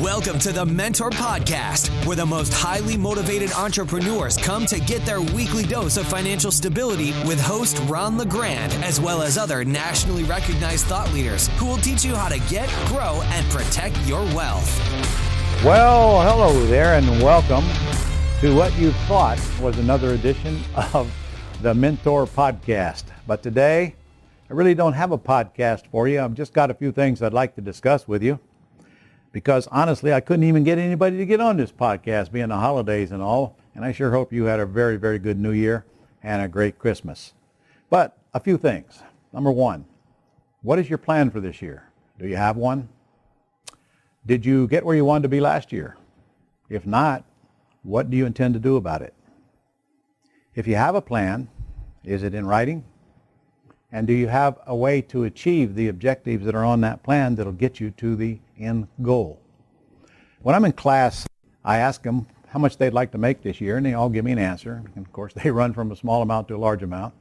Welcome to the Mentor Podcast, where the most highly motivated entrepreneurs come to get their weekly dose of financial stability with host Ron LeGrand, as well as other nationally recognized thought leaders who will teach you how to get, grow, and protect your wealth. Well, hello there, and welcome to what you thought was another edition of the Mentor Podcast. But today, I really don't have a podcast for you. I've just got a few things I'd like to discuss with you. Because honestly, I couldn't even get anybody to get on this podcast, being the holidays and all. And I sure hope you had a very, very good New Year and a great Christmas. But a few things. Number one, what is your plan for this year? Do you have one? Did you get where you wanted to be last year? If not, what do you intend to do about it? If you have a plan, is it in writing? And do you have a way to achieve the objectives that are on that plan that'll get you to the end goal? When I'm in class, I ask them how much they'd like to make this year, and they all give me an answer. And of course, they run from a small amount to a large amount.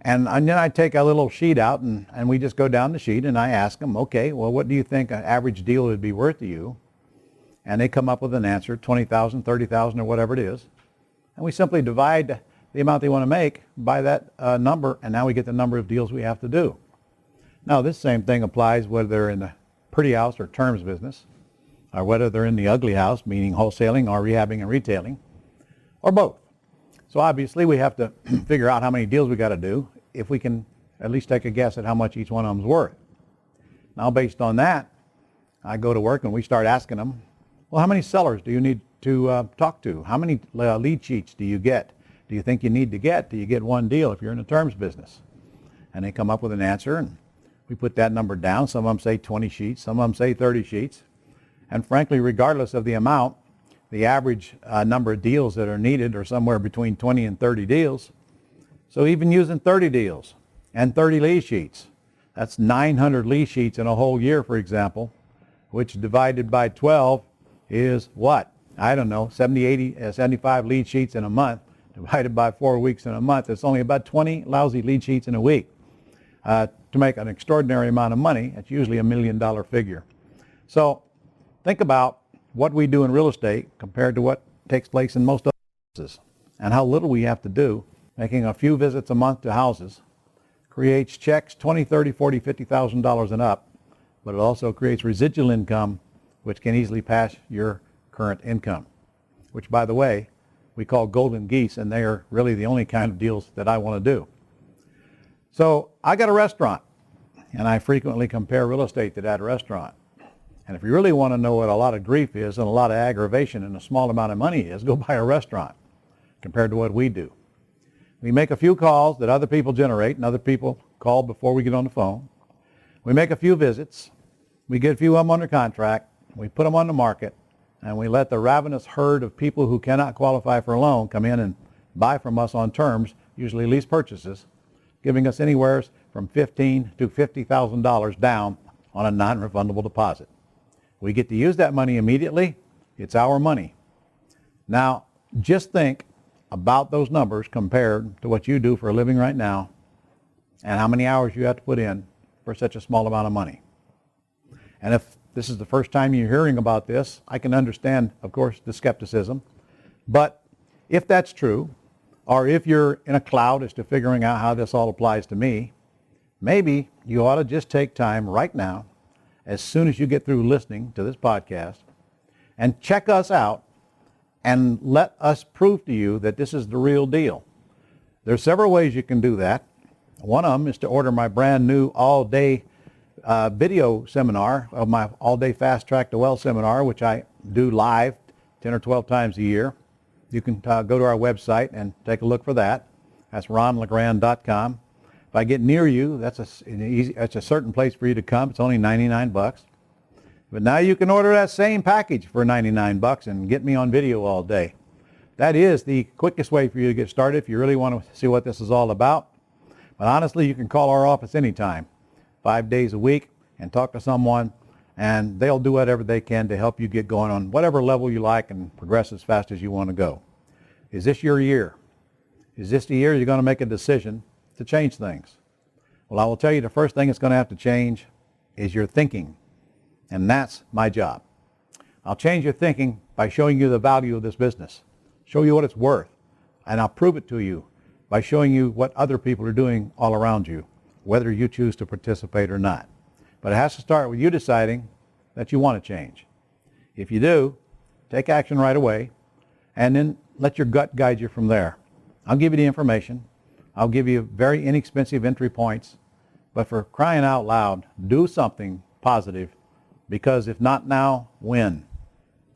And then I take a little sheet out, and we just go down the sheet, and I ask them, okay, well, what do you think an average deal would be worth to you? And they come up with an answer, $20,000, $30,000, or whatever it is. And we simply divide the amount they want to make by that number, and now we get the number of deals we have to do. Now, this same thing applies whether they're in the pretty house or terms business, or whether they're in the ugly house, meaning wholesaling or rehabbing and retailing, or both. So obviously, we have to figure out how many deals we got to do if we can at least take a guess at how much each one of them's worth. Now, based on that, I go to work and we start asking them, well, how many sellers do you need to talk to? How many lead sheets do you get? Do you think you need to get? Do you get one deal if you're in the terms business? And they come up with an answer, and we put that number down. Some of them say 20 sheets, some of them say 30 sheets. And frankly, regardless of the amount, the average number of deals that are needed are somewhere between 20 and 30 deals. So even using 30 deals and 30 lead sheets, that's 900 lead sheets in a whole year, for example, which divided by 12 is what? I don't know, 70, 80, 75 lead sheets in a month. Divided by 4 weeks in a month, it's only about 20 lousy lead sheets in a week. To make an extraordinary amount of money, it's usually $1 million figure. So think about what we do in real estate compared to what takes place in most other businesses, and how little we have to do. Making a few visits a month to houses creates checks $20,000, $30,000, $40,000, $50,000 and up, but it also creates residual income, which can easily pass your current income, which, by the way, we call golden geese, and they are really the only kind of deals that I want to do. So I got a restaurant, and I frequently compare real estate to that restaurant. And if you really want to know what a lot of grief is and a lot of aggravation and a small amount of money is, go buy a restaurant compared to what we do. We make a few calls that other people generate, and other people call before we get on the phone. We make a few visits. We get a few of them under contract. We put them on the market. And we let the ravenous herd of people who cannot qualify for a loan come in and buy from us on terms, usually lease purchases, giving us anywhere from $15,000 to $50,000 down on a non-refundable deposit. We get to use that money immediately. It's our money. Now, just think about those numbers compared to what you do for a living right now and how many hours you have to put in for such a small amount of money. And if this is the first time you're hearing about this, I can understand, of course, the skepticism. But if that's true, or if you're in a cloud as to figuring out how this all applies to me, maybe you ought to just take time right now, as soon as you get through listening to this podcast, and check us out and let us prove to you that this is the real deal. There's several ways you can do that. One of them is to order my brand new all-day video seminar of my all-day Fast Track to Wealth seminar, which I do live 10 or 12 times a year. You can go to our website and take a look for that. That's ronlegrand.com. If I get near you, that's a certain place for you to come. It's only $99. But now you can order that same package for $99 and get me on video all day. That is the quickest way for you to get started if you really want to see what this is all about. But honestly, you can call our office anytime, 5 days a week, and talk to someone, and they'll do whatever they can to help you get going on whatever level you like and progress as fast as you want to go. Is this your year? Is this the year you're going to make a decision to change things? Well, I will tell you the first thing that's going to have to change is your thinking, and that's my job. I'll change your thinking by showing you the value of this business, show you what it's worth, and I'll prove it to you by showing you what other people are doing all around you, whether you choose to participate or not. But it has to start with you deciding that you want to change. If you do, take action right away, and then let your gut guide you from there. I'll give you the information. I'll give you very inexpensive entry points. But for crying out loud, do something positive, because if not now, when?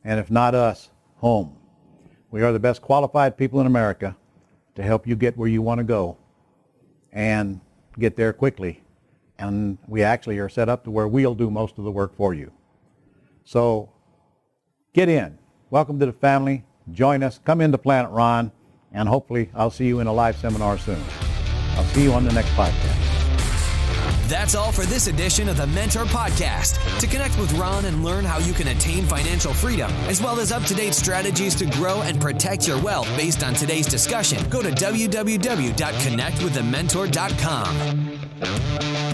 And if not us, whom? We are the best qualified people in America to help you get where you want to go and get there quickly. And we actually are set up to where we'll do most of the work for you. So get in. Welcome to the family. Join us. Come into Planet Ron, and hopefully I'll see you in a live seminar soon. I'll see you on the next podcast. That's all for this edition of the Mentor Podcast. To connect with Ron and learn how you can attain financial freedom, as well as up-to-date strategies to grow and protect your wealth based on today's discussion, go to www.connectwiththementor.com.